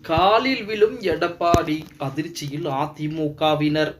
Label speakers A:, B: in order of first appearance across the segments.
A: காலில் விழும் எடப்பாடி அதிர்ச்சியில் அதிமுகவினர்.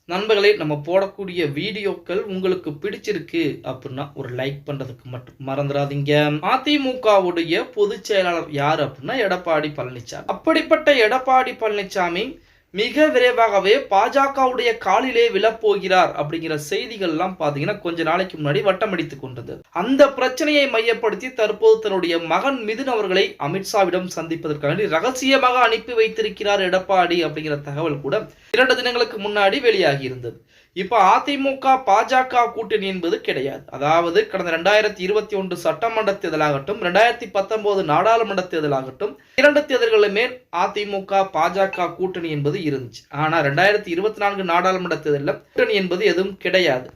A: நண்பர்களே, நம்ம போடக்கூடிய வீடியோக்கள் உங்களுக்கு பிடிச்சிருக்கு அப்படின்னா ஒரு லைக் பண்றதுக்கு மட்டும் மறந்துடாதீங்க. அதிமுகவுடைய பொதுச் செயலாளர் யார் அப்படின்னா எடப்பாடி பழனிசாமி. அப்படிப்பட்ட எடப்பாடி பழனிசாமி மிக விரைவாகவே பாஜகவுடைய காலிலே விழப்போகிறார் அப்படிங்கிற செய்திகள் எல்லாம் பாத்தீங்கன்னா கொஞ்ச நாளைக்கு முன்னாடி வட்டமடித்துக் கொண்டது. அந்த பிரச்சனையை மையப்படுத்தி தற்போது தன்னுடைய மகன் மிதுன் அவர்களை அமித்ஷாவிடம் சந்திப்பதற்காக ரகசியமாக அனுப்பி வைத்திருக்கிறார் எடப்பாடி அப்படிங்கிற தகவல் கூட 2 தினங்களுக்கு முன்னாடி வெளியாகி இருந்தது. இப்ப அதிமுக பாஜக கூட்டணி என்பது கிடையாது. அதாவது கடந்த 2021 சட்டமன்ற தேர்தலாகட்டும் 2019 நாடாளுமன்ற தேர்தலாகட்டும் 2 தேர்தல்களுமே அதிமுக பாஜக கூட்டணி என்பது இருந்துச்சு. ஆனா 2024 நாடாளுமன்ற தேர்தலில் கூட்டணி என்பது எதுவும் கிடையாது.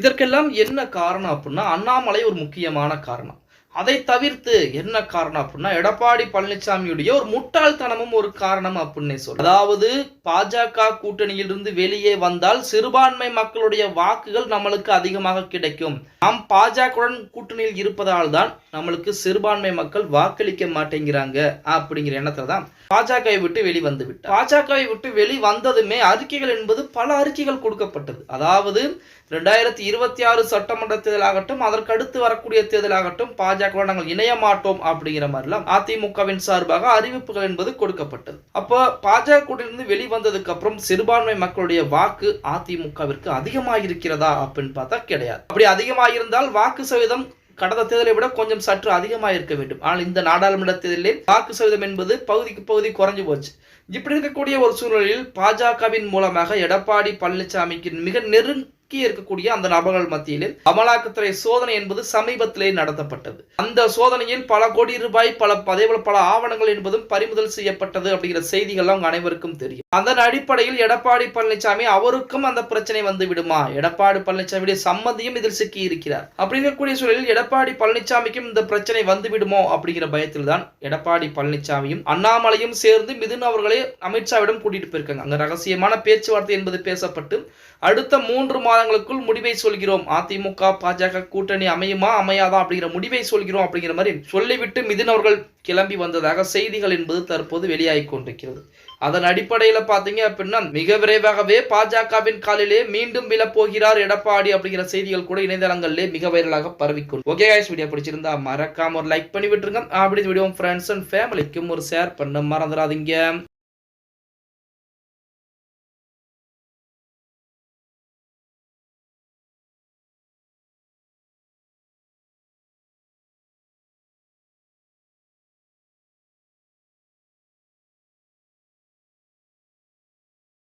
A: இதற்கெல்லாம் என்ன காரணம் அப்படின்னா அண்ணாமலை ஒரு முக்கியமான காரணம். அதை தவிர்த்து என்ன காரணம் அப்படின்னா எடப்பாடி பழனிசாமியுடைய ஒரு முட்டாள்தனமும் ஒரு காரணம் அப்படின்னு சொல்ல. அதாவது பாஜக கூட்டணியிலிருந்து வெளியே வந்தால் சிறுபான்மை மக்களுடைய வாக்குகள் நம்மளுக்கு அதிகமாக கிடைக்கும். நாம் பாஜகவுடன் கூட்டணியில் இருப்பதால் தான் நம்மளுக்கு சிறுபான்மை மக்கள் வாக்களிக்க மாட்டேங்கிறாங்க அப்படிங்கிற எண்ணத்துல தான் பாஜகவை விட்டு வெளிவந்து விட்டார். பாஜகவை விட்டு வெளிவந்ததுமே அறிக்கைகள் என்பது பல அறிக்கைகள் கொடுக்கப்பட்டது. அதாவது 2026 சட்டமன்ற தேர்தலாகட்டும் அதற்கடுத்து வரக்கூடிய தேர்தலாகட்டும் பாஜக நாங்கள் இணைய மாட்டோம் அப்படிங்கிற மாதிரிலாம் அதிமுகவின் சார்பாக அறிவிப்புகள் என்பது கொடுக்கப்பட்டது. அப்போ பாஜக கூட்டிலிருந்து வெளிவந்ததுக்கு அப்புறம் சிறுபான்மை மக்களுடைய வாக்கு அதிமுகவிற்கு அதிகமாக இருக்கிறதா அப்படின்னு பார்த்தா கிடையாது. அப்படி அதிகமாக இருந்தால் வாக்கு சதவீதம் கடந்த தேர்தலை விட கொஞ்சம் சற்று அதிகமாக இருக்க வேண்டும். ஆனால் இந்த நாடாளுமன்ற தேர்தலில் வாக்கு சதவீதம் என்பது பகுதிக்கு பகுதி குறைஞ்சு போச்சு. இப்படி இருக்கக்கூடிய ஒரு சூழ்நிலையில் பாஜகவின் மூலமாக எடப்பாடி பழனிசாமிக்கு மிக நெருங்கி இருக்கக்கூடிய அந்த நபர்கள் மத்தியில் அமலாக்கத்துறை சோதனை என்பது சமீபத்திலே நடத்தப்பட்டது. அந்த சோதனையில் பல கோடி ரூபாய் பல ஆவணங்கள் என்பதும் பறிமுதல் செய்யப்பட்டது அப்படிங்கிற செய்திகள் அவங்க அனைவருக்கும் தெரியும். அதன் அடிப்படையில் எடப்பாடி பழனிசாமி அவருக்கும் அந்த பிரச்சனை வந்து விடுமா, எடப்பாடி பழனிசாமியுடைய சம்மந்தியும் இதில் சிக்கி இருக்கிறார். அப்படி இருக்கக்கூடிய சூழலில் எடப்பாடி பழனிசாமிக்கும் இந்த பிரச்சனை வந்து விடுமோ அப்படிங்கிற பயத்தில் தான் எடப்பாடி பழனிசாமியும் அண்ணாமலையும் சேர்ந்து மிதுன் அவர்களை அமித்ஷாவிடம் கூட்டிட்டு போயிருக்காங்க. அங்க ரகசியமான பேச்சுவார்த்தை என்பது பேசப்பட்டு அடுத்த 3 மாதங்களுக்குள் முடிவை சொல்கிறோம், அதிமுக பாஜக கூட்டணி அமையுமா அமையாதா அப்படிங்கிற முடிவை சொல்கிறோம் அப்படிங்கிற மாதிரி சொல்லிவிட்டு மிதுன் அவர்கள் கிளம்பி வந்ததாக செய்திகள் என்பது தற்போது வெளியாகி கொண்டிருக்கிறது. அதன் அடிப்படையில் பாத்தீங்க அப்படின்னா மிக விரைவாகவே பாஜகவின் காலிலே மீண்டும் விழப்போகிறார் எடப்பாடி அப்படிங்கிற செய்திகள் கூட இணையதளங்களிலே மிக வைரலாக பரவிக்கொண்டு. ஓகே गाइस, வீடியோ பிடிச்சிருந்தா மறக்காம ஒரு லைக் பண்ணி விட்டுருங்க. அப்படி வீடியோ ஃப்ரெண்ட்ஸ் அண்ட் ஃபேமிலிக்கும் ஒரு ஷேர் பண்ண மறந்துடாதீங்க.